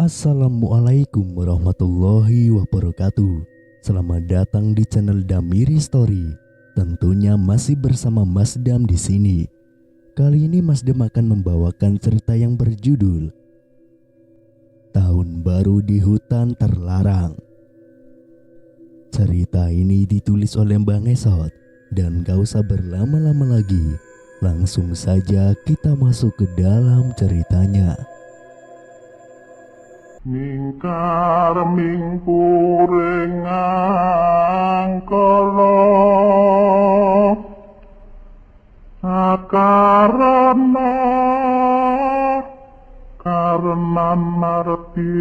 Assalamualaikum warahmatullahi wabarakatuh. Selamat datang di channel Damiri Story. Tentunya masih bersama Mas Dam di sini. Kali ini Mas Dam akan membawakan cerita yang berjudul Tahun Baru di Hutan Terlarang. Cerita ini ditulis oleh Bang Esot dan gak usah berlama-lama lagi. Langsung saja kita masuk ke dalam ceritanya. Mingkar ming purengang kala karena marti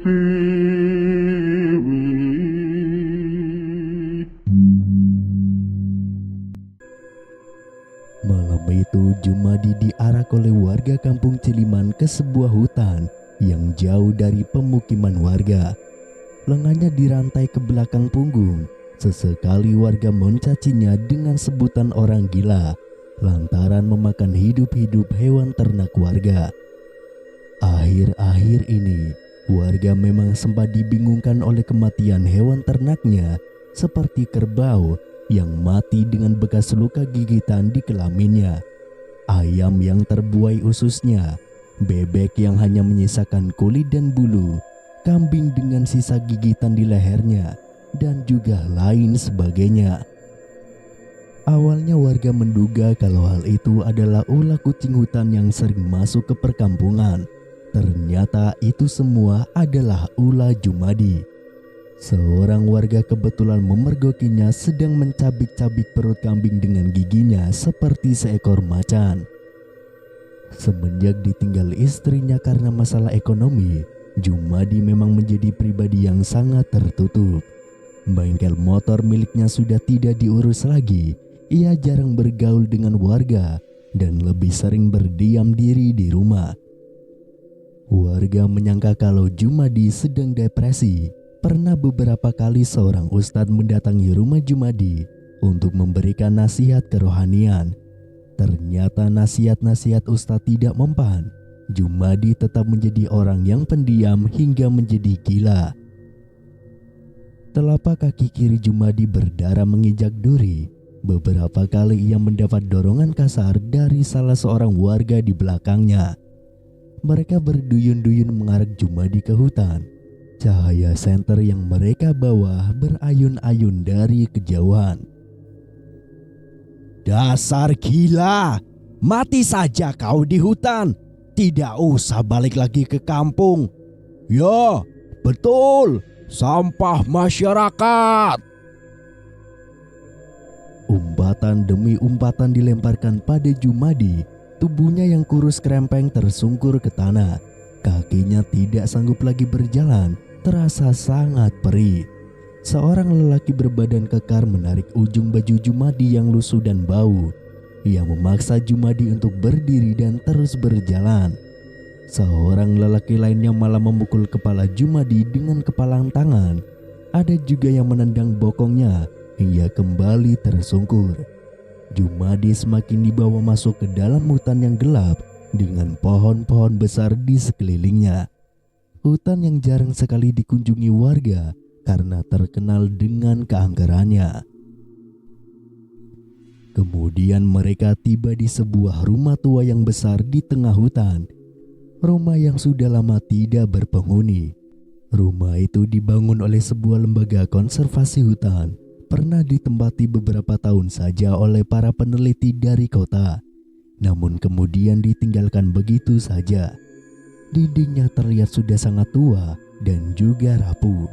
siwi. Malam itu Jumadi diarak oleh warga kampung Ciliman ke sebuah hutan yang jauh dari pemukiman warga. Lengannya dirantai ke belakang punggung. Sesekali warga mencacinya dengan sebutan orang gila lantaran memakan hidup-hidup hewan ternak warga. Akhir-akhir ini warga memang sempat dibingungkan oleh kematian hewan ternaknya seperti kerbau yang mati dengan bekas luka gigitan di kelaminnya, ayam yang terbuai ususnya, bebek yang hanya menyisakan kulit dan bulu, kambing dengan sisa gigitan di lehernya, dan juga lain sebagainya. Awalnya warga menduga kalau hal itu adalah ulah kucing hutan yang sering masuk ke perkampungan. Ternyata itu semua adalah ulah Jumadi. Seorang warga kebetulan memergokinya sedang mencabik-cabik perut kambing dengan giginya seperti seekor macan. Semenjak ditinggal istrinya karena masalah ekonomi, Jumadi memang menjadi pribadi yang sangat tertutup. Bengkel motor miliknya sudah tidak diurus lagi. Ia jarang bergaul dengan warga dan lebih sering berdiam diri di rumah. Warga menyangka kalau Jumadi sedang depresi. Pernah beberapa kali seorang ustadz mendatangi rumah Jumadi untuk memberikan nasihat kerohanian. Ternyata nasihat-nasihat ustadz tidak mempan. Jumadi tetap menjadi orang yang pendiam hingga menjadi gila. Telapak kaki kiri Jumadi berdarah menginjak duri. Beberapa kali ia mendapat dorongan kasar dari salah seorang warga di belakangnya. Mereka berduyun-duyun mengarak Jumadi ke hutan. Cahaya senter yang mereka bawa berayun-ayun dari kejauhan. Dasar gila, mati saja kau di hutan. Tidak usah balik lagi ke kampung. Ya, betul, sampah masyarakat. Umpatan demi umpatan dilemparkan pada Jumadi. Tubuhnya yang kurus krempeng tersungkur ke tanah. Kakinya tidak sanggup lagi berjalan, terasa sangat perih. Seorang lelaki berbadan kekar menarik ujung baju Jumadi yang lusuh dan bau. Ia memaksa Jumadi untuk berdiri dan terus berjalan. Seorang lelaki lainnya malah memukul kepala Jumadi dengan kepalang tangan. Ada juga yang menendang bokongnya hingga kembali tersungkur. Jumadi semakin dibawa masuk ke dalam hutan yang gelap dengan pohon-pohon besar di sekelilingnya. Hutan yang jarang sekali dikunjungi warga karena terkenal dengan keangkerannya. Kemudian mereka tiba di sebuah rumah tua yang besar di tengah hutan. Rumah yang sudah lama tidak berpenghuni. Rumah itu dibangun oleh sebuah lembaga konservasi hutan. Pernah ditempati beberapa tahun saja oleh para peneliti dari kota. Namun kemudian ditinggalkan begitu saja. Dindingnya terlihat sudah sangat tua dan juga rapuh.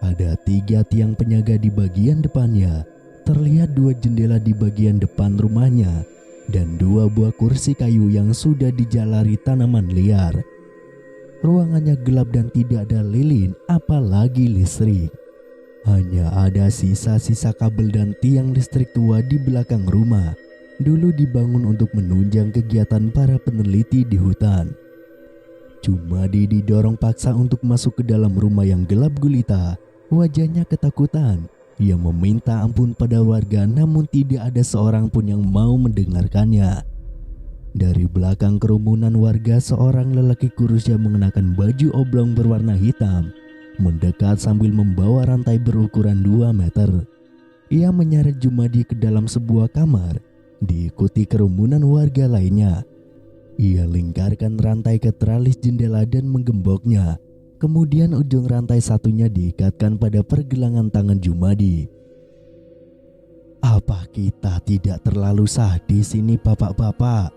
Ada 3 tiang penyaga di bagian depannya. Terlihat 2 jendela di bagian depan rumahnya dan 2 buah kursi kayu yang sudah dijalari tanaman liar. Ruangannya gelap dan tidak ada lilin apalagi listrik. Hanya ada sisa-sisa kabel dan tiang listrik tua di belakang rumah. Dulu dibangun untuk menunjang kegiatan para peneliti di hutan. Jumadi didorong paksa untuk masuk ke dalam rumah yang gelap gulita. Wajahnya ketakutan. Ia meminta ampun pada warga namun tidak ada seorang pun yang mau mendengarkannya. Dari belakang kerumunan warga, seorang lelaki kurus yang mengenakan baju oblong berwarna hitam mendekat sambil membawa rantai berukuran 2 meter. Ia menyeret Jumadi ke dalam sebuah kamar, diikuti kerumunan warga lainnya. Ia lingkarkan rantai ke teralis jendela dan menggemboknya. Kemudian ujung rantai satunya diikatkan pada pergelangan tangan Jumadi. "Apa kita tidak terlalu sadis ini, bapak-bapak?"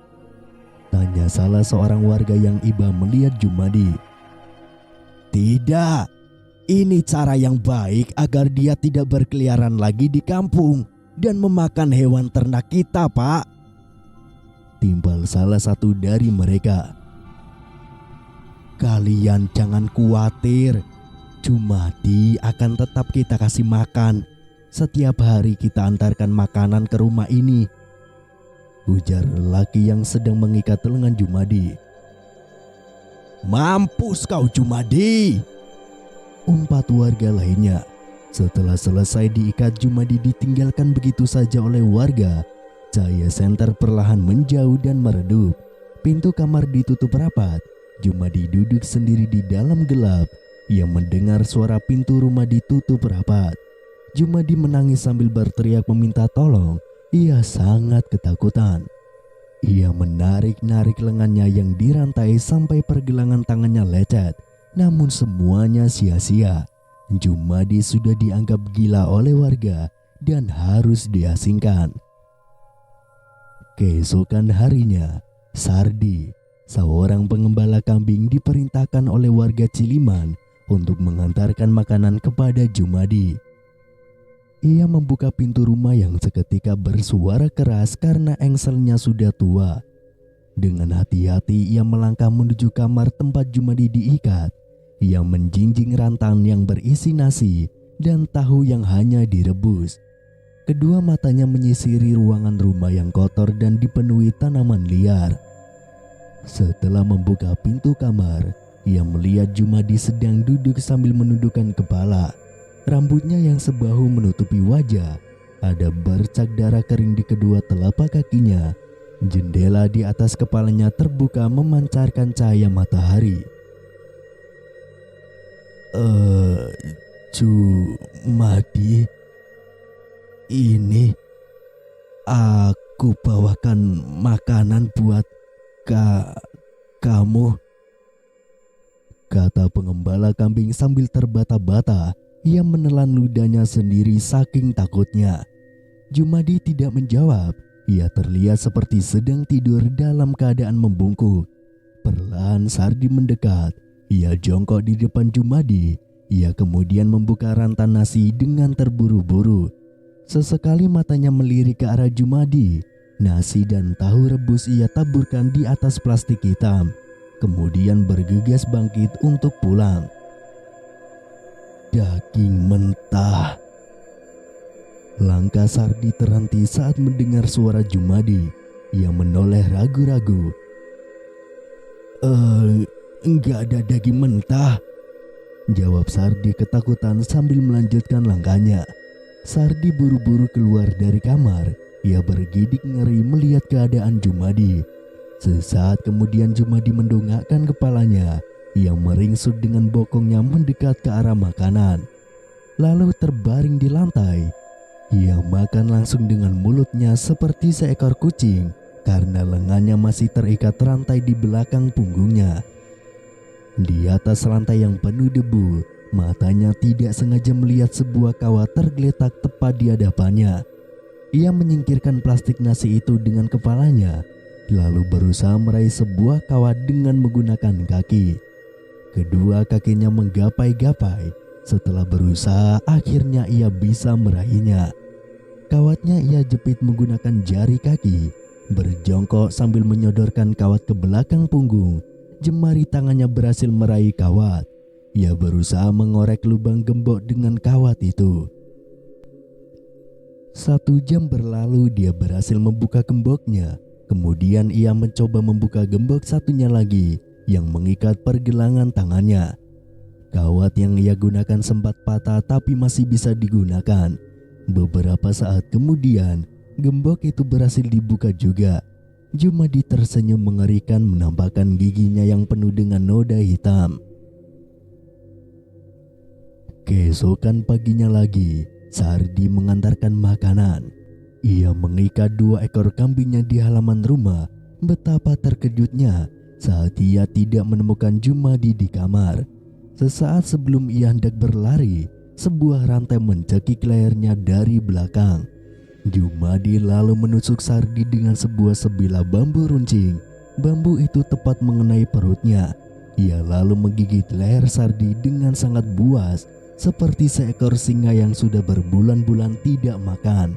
tanya salah seorang warga yang iba melihat Jumadi. "Tidak, ini cara yang baik agar dia tidak berkeliaran lagi di kampung dan memakan hewan ternak kita, Pak," timpal salah satu dari mereka. "Kalian jangan khawatir, Jumadi akan tetap kita kasih makan. Setiap hari kita antarkan makanan ke rumah ini," ujar lelaki yang sedang mengikat lengan Jumadi. "Mampus kau, Jumadi!" umpat warga lainnya. Setelah selesai diikat, Jumadi ditinggalkan begitu saja oleh warga. Cahaya senter perlahan menjauh dan meredup. Pintu kamar ditutup rapat. Jumadi duduk sendiri di dalam gelap. Ia mendengar suara pintu rumah ditutup rapat. Jumadi menangis sambil berteriak meminta tolong. Ia sangat ketakutan. Ia menarik-narik lengannya yang dirantai sampai pergelangan tangannya lecet. Namun semuanya sia-sia. Jumadi sudah dianggap gila oleh warga dan harus diasingkan. Keesokan harinya, Sardi, seorang pengembala kambing, diperintahkan oleh warga Ciliman untuk mengantarkan makanan kepada Jumadi. Ia membuka pintu rumah yang seketika bersuara keras karena engselnya sudah tua. Dengan hati-hati ia melangkah menuju kamar tempat Jumadi diikat. Ia menjinjing rantan yang berisi nasi dan tahu yang hanya direbus. Kedua matanya menyisiri ruangan rumah yang kotor dan dipenuhi tanaman liar. Setelah membuka pintu kamar, ia melihat Jumadi sedang duduk sambil menundukkan kepala. Rambutnya yang sebahu menutupi wajah. Ada bercak darah kering di kedua telapak kakinya. Jendela di atas kepalanya terbuka memancarkan cahaya matahari. Jumadi, ini aku bawakan makanan buat kamu," kata pengembala kambing sambil terbata-bata. Ia menelan ludahnya sendiri saking takutnya. Jumadi tidak menjawab. Ia terlihat seperti sedang tidur dalam keadaan membungkuk. Perlahan Sardi mendekat. Ia jongkok di depan Jumadi. Ia kemudian membuka rantan nasi dengan terburu-buru. Sesekali matanya melirik ke arah Jumadi. Nasi dan tahu rebus ia taburkan di atas plastik hitam. Kemudian bergegas bangkit untuk pulang. "Daging mentah." Langkah Sardi terhenti saat mendengar suara Jumadi. Ia menoleh ragu-ragu. Enggak ada daging mentah," jawab Sardi ketakutan sambil melanjutkan langkahnya. Sardi buru-buru keluar dari kamar. Ia bergidik ngeri melihat keadaan Jumadi. Sesaat kemudian Jumadi mendongakkan kepalanya. Ia meringsut dengan bokongnya mendekat ke arah makanan. Lalu terbaring di lantai. Ia makan langsung dengan mulutnya seperti seekor kucing karena lengannya masih terikat rantai di belakang punggungnya. Di atas lantai yang penuh debu, matanya tidak sengaja melihat sebuah kawat tergeletak tepat di hadapannya. Ia menyingkirkan plastik nasi itu dengan kepalanya, lalu berusaha meraih sebuah kawat dengan menggunakan kaki. Kedua kakinya menggapai-gapai. Setelah berusaha, akhirnya ia bisa meraihnya. Kawatnya ia jepit menggunakan jari kaki. Berjongkok sambil menyodorkan kawat ke belakang punggung, jemari tangannya berhasil meraih kawat. Ia berusaha mengorek lubang gembok dengan kawat itu. 1 jam berlalu, dia berhasil membuka gemboknya. Kemudian ia mencoba membuka gembok satunya lagi yang mengikat pergelangan tangannya. Kawat yang ia gunakan sempat patah tapi masih bisa digunakan. Beberapa saat kemudian, gembok itu berhasil dibuka juga. Jumadi tersenyum mengerikan menampakkan giginya yang penuh dengan noda hitam. Keesokan paginya lagi, Sardi mengantarkan makanan. Ia mengikat 2 ekor kambingnya di halaman rumah. Betapa terkejutnya saat ia tidak menemukan Jumadi di kamar. Sesaat sebelum ia hendak berlari, sebuah rantai mencekik lehernya dari belakang. Jumadi lalu menusuk Sardi dengan sebuah sebilah bambu runcing. Bambu itu tepat mengenai perutnya. Ia lalu menggigit leher Sardi dengan sangat buas, seperti seekor singa yang sudah berbulan-bulan tidak makan.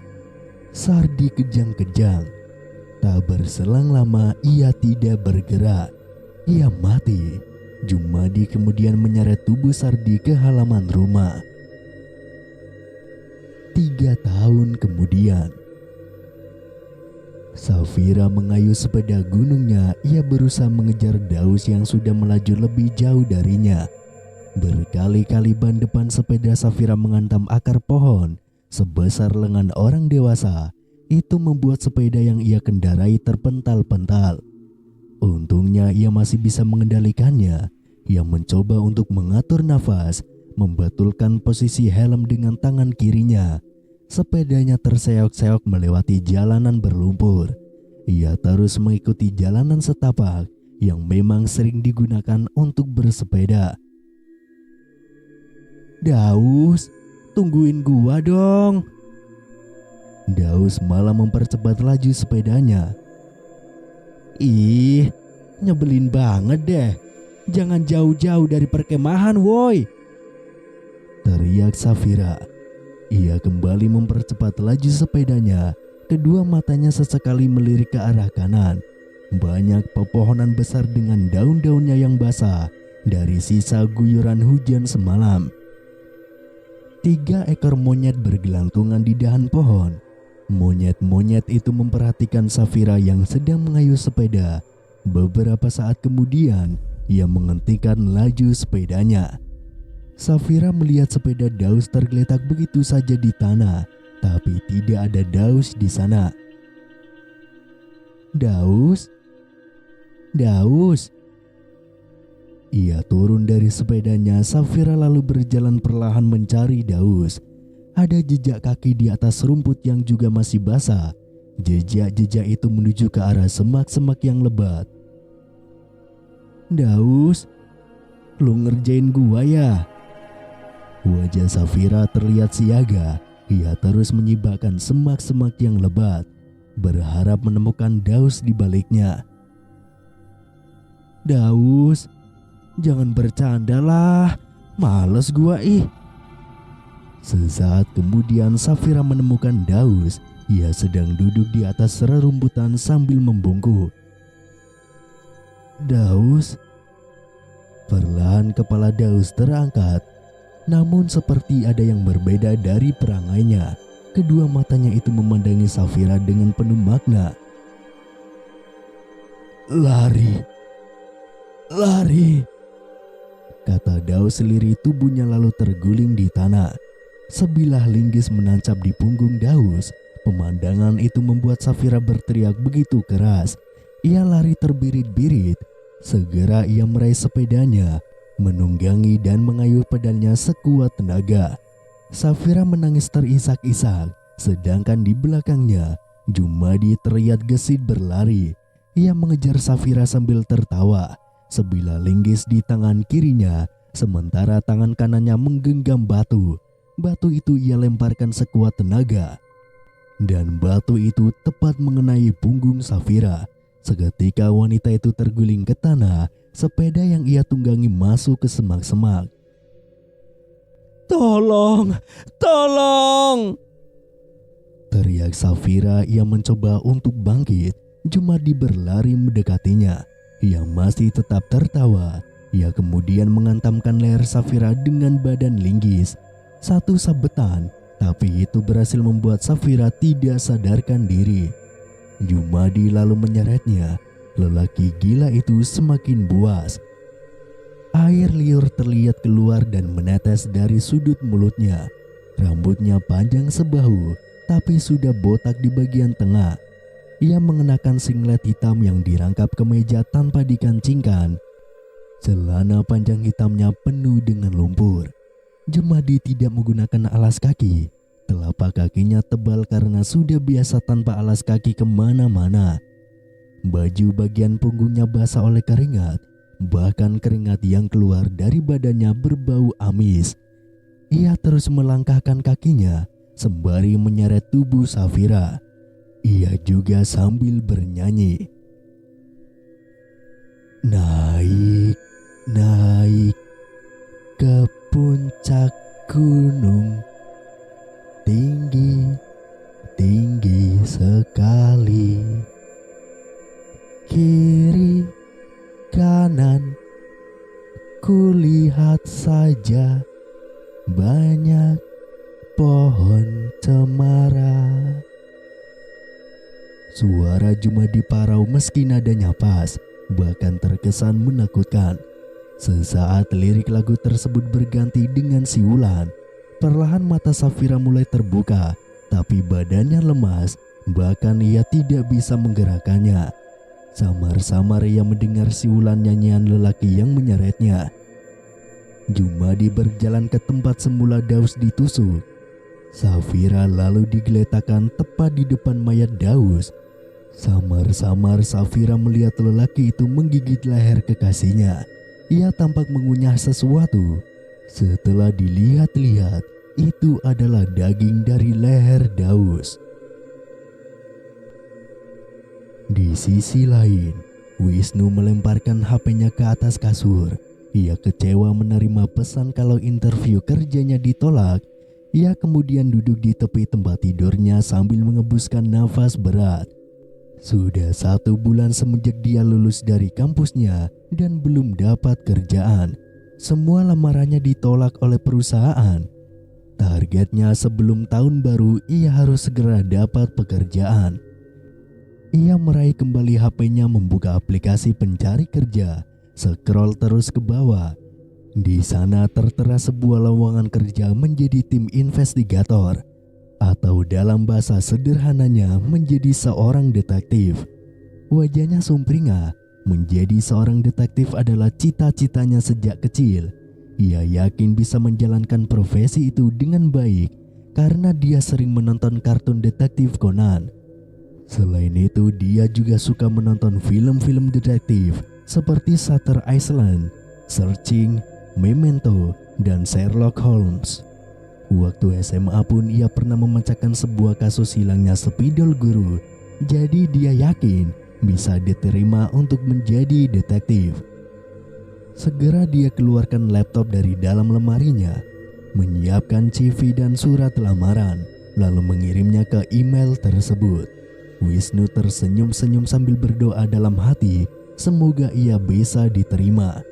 Sardi kejang-kejang. Tak berselang lama ia tidak bergerak. Ia mati. Jumadi kemudian menyeret tubuh Sardi ke halaman rumah. 3 tahun kemudian, Safira mengayuh sepeda gunungnya. Ia berusaha mengejar Daus yang sudah melaju lebih jauh darinya. Berkali-kali ban depan sepeda Safira menghantam akar pohon sebesar lengan orang dewasa. Itu membuat sepeda yang ia kendarai terpental-pental. Untungnya ia masih bisa mengendalikannya. Ia mencoba untuk mengatur nafas, membetulkan posisi helm dengan tangan kirinya. Sepedanya terseok-seok melewati jalanan berlumpur. Ia terus mengikuti jalanan setapak yang memang sering digunakan untuk bersepeda. "Daus, tungguin gua dong." Daus malah mempercepat laju sepedanya. "Ih, nyebelin banget deh. Jangan jauh-jauh dari perkemahan, woi," teriak Safira. Ia kembali mempercepat laju sepedanya. Kedua matanya sesekali melirik ke arah kanan. Banyak pepohonan besar dengan daun-daunnya yang basah dari sisa guyuran hujan semalam. 3 ekor monyet bergelantungan di dahan pohon. Monyet-monyet itu memperhatikan Safira yang sedang mengayuh sepeda. Beberapa saat kemudian, ia menghentikan laju sepedanya. Safira melihat sepeda Daus tergeletak begitu saja di tanah, tapi tidak ada Daus di sana. "Daus? Daus?" Ia turun dari sepedanya. Safira lalu berjalan perlahan mencari Daus. Ada jejak kaki di atas rumput yang juga masih basah. Jejak-jejak itu menuju ke arah semak-semak yang lebat. "Daus, lu ngerjain gua ya?" Wajah Safira terlihat siaga. Ia terus menyibakkan semak-semak yang lebat, berharap menemukan Daus di baliknya. "Daus, jangan bercanda lah. Males gua ih." Sesaat kemudian Safira menemukan Daus. Ia sedang duduk di atas rerumputan sambil membungkuk. "Daus?" Perlahan kepala Daus terangkat. Namun seperti ada yang berbeda dari perangainya. Kedua matanya itu memandangi Safira dengan penuh makna. "Lari, lari," kata Daus seliri. Tubuhnya lalu terguling di tanah. Sebilah linggis menancap di punggung Daus. Pemandangan itu membuat Safira berteriak begitu keras. Ia lari terbirit-birit. Segera ia meraih sepedanya, menunggangi dan mengayuh pedalnya sekuat tenaga. Safira menangis terisak-isak, sedangkan di belakangnya Jumadi terlihat gesit berlari. Ia mengejar Safira sambil tertawa. Sebilah linggis di tangan kirinya, sementara tangan kanannya menggenggam batu. Batu itu ia lemparkan sekuat tenaga, dan batu itu tepat mengenai punggung Safira. Seketika wanita itu terguling ke tanah. Sepeda yang ia tunggangi masuk ke semak-semak. "Tolong, tolong!" teriak Safira. Ia mencoba untuk bangkit. Jumadi berlari mendekatinya. Ia masih tetap tertawa. Ia kemudian menghantamkan leher Safira dengan badan linggis. Satu sabetan, tapi itu berhasil membuat Safira tidak sadarkan diri. Jumadi lalu menyeretnya. Lelaki gila itu semakin buas. Air liur terlihat keluar dan menetes dari sudut mulutnya. Rambutnya panjang sebahu, tapi sudah botak di bagian tengah. Ia mengenakan singlet hitam yang dirangkap ke meja tanpa dikancingkan. Celana panjang hitamnya penuh dengan lumpur. Jemadi tidak menggunakan alas kaki. Telapak kakinya tebal karena sudah biasa tanpa alas kaki kemana-mana. Baju bagian punggungnya basah oleh keringat. Bahkan keringat yang keluar dari badannya berbau amis. Ia terus melangkahkan kakinya sembari menyeret tubuh Safira. Ia juga sambil bernyanyi. Naik, naik ke puncak gunung, tinggi, tinggi sekali. Kiri, kanan, kulihat saja banyak pohon cemara. Suara Jumadi parau meski nadanya pas, bahkan terkesan menakutkan. Sesaat lirik lagu tersebut berganti dengan siulan. Perlahan mata Safira mulai terbuka, tapi badannya lemas, bahkan ia tidak bisa menggerakkannya. Samar-samar ia mendengar siulan nyanyian lelaki yang menyeretnya. Jumadi berjalan ke tempat semula Daus ditusuk. Safira lalu digeletakkan tepat di depan mayat Daus. Samar-samar Safira melihat lelaki itu menggigit leher kekasihnya. Ia tampak mengunyah sesuatu. Setelah dilihat-lihat, itu adalah daging dari leher Daus. Di sisi lain, Wisnu melemparkan HP-nya ke atas kasur. Ia kecewa menerima pesan kalau interview kerjanya ditolak. Ia kemudian duduk di tepi tempat tidurnya sambil mengebuskan nafas berat. Sudah 1 bulan semenjak dia lulus dari kampusnya dan belum dapat kerjaan. Semua lamarannya ditolak oleh perusahaan. Targetnya sebelum tahun baru ia harus segera dapat pekerjaan. Ia meraih kembali HP-nya, membuka aplikasi pencari kerja, scroll terus ke bawah. Di sana tertera sebuah lowongan kerja menjadi tim investigator, atau dalam bahasa sederhananya menjadi seorang detektif. Wajahnya sumringah. Menjadi seorang detektif adalah cita-citanya sejak kecil. Ia yakin bisa menjalankan profesi itu dengan baik karena dia sering menonton kartun detektif Conan. Selain itu, dia juga suka menonton film-film detektif seperti Shutter Island, Searching, Memento, dan Sherlock Holmes. Waktu SMA pun ia pernah memecahkan sebuah kasus hilangnya spidol guru. Jadi dia yakin bisa diterima untuk menjadi detektif. Segera dia keluarkan laptop dari dalam lemarinya, menyiapkan CV dan surat lamaran, lalu mengirimnya ke email tersebut. Wisnu tersenyum-senyum sambil berdoa dalam hati, semoga ia bisa diterima.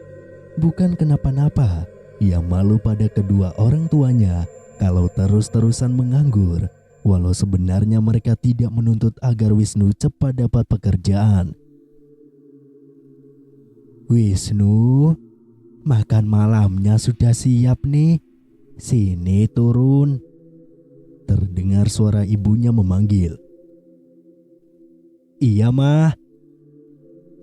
Bukan kenapa-napa, ia malu pada kedua orang tuanya kalau terus-terusan menganggur, walau sebenarnya mereka tidak menuntut agar Wisnu cepat dapat pekerjaan. Wisnu, makan malamnya sudah siap nih. Sini turun. Terdengar suara ibunya memanggil. Iya, Mah.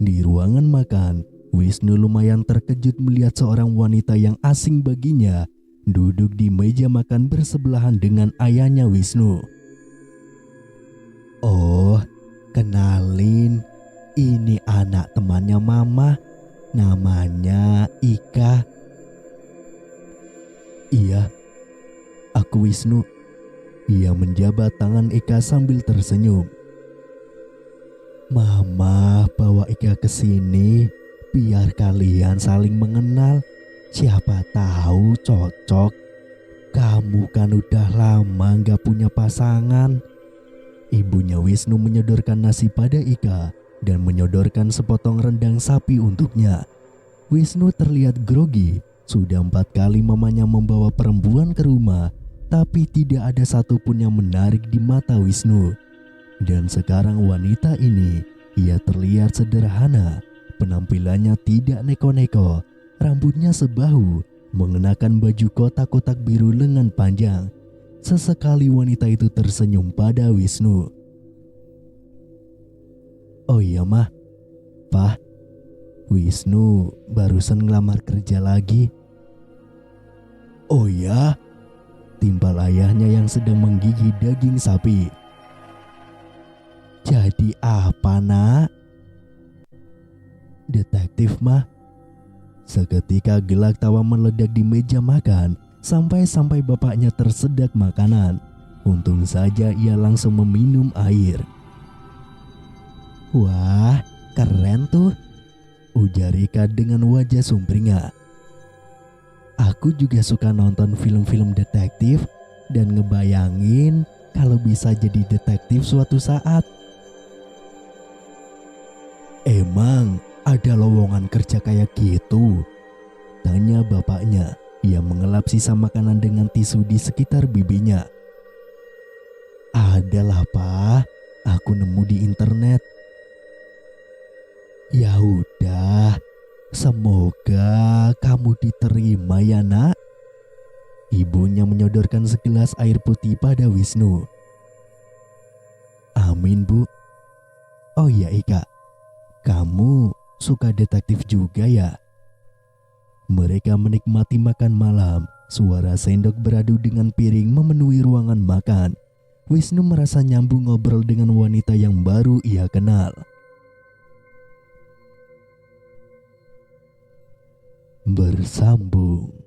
Di ruangan makan, Wisnu lumayan terkejut melihat seorang wanita yang asing baginya duduk di meja makan bersebelahan dengan ayahnya Wisnu. Oh, kenalin, ini anak temannya Mama, namanya Ika. Iya, aku Wisnu. Ia menjabat tangan Ika sambil tersenyum. Mama bawa Ika ke sini biar kalian saling mengenal. Siapa tahu cocok. Kamu kan udah lama gak punya pasangan. Ibunya Wisnu menyodorkan nasi pada Ika dan menyodorkan sepotong rendang sapi untuknya. Wisnu terlihat grogi. Sudah 4 kali mamanya membawa perempuan ke rumah, tapi tidak ada satupun yang menarik di mata Wisnu. Dan sekarang wanita ini, ia terlihat sederhana. Penampilannya tidak neko-neko, rambutnya sebahu, mengenakan baju kotak-kotak biru lengan panjang. Sesekali wanita itu tersenyum pada Wisnu. Oh iya mah, Pak, Wisnu barusan ngelamar kerja lagi. Oh ya? Timpal ayahnya yang sedang menggigit daging sapi. Jadi apa nak? Detektif mah. Seketika gelak tawa meledak di meja makan sampai bapaknya tersedak makanan. Untung saja ia langsung meminum air. Wah, keren tuh, ujar Rika dengan wajah sumringah. Aku juga suka nonton film-film detektif dan ngebayangin kalau bisa jadi detektif suatu saat. Emang ada lowongan kerja kayak gitu? Tanya bapaknya. Ia mengelap sisa makanan dengan tisu di sekitar bibinya. Adalah Pak, aku nemu di internet. Ya udah, semoga kamu diterima ya nak. Ibunya menyodorkan segelas air putih pada Wisnu. Amin Bu. Oh iya Ika, kamu suka detektif juga ya? Mereka menikmati makan malam. Suara sendok beradu dengan piring memenuhi ruangan makan. Wisnu merasa nyambung ngobrol dengan wanita yang baru ia kenal. Bersambung.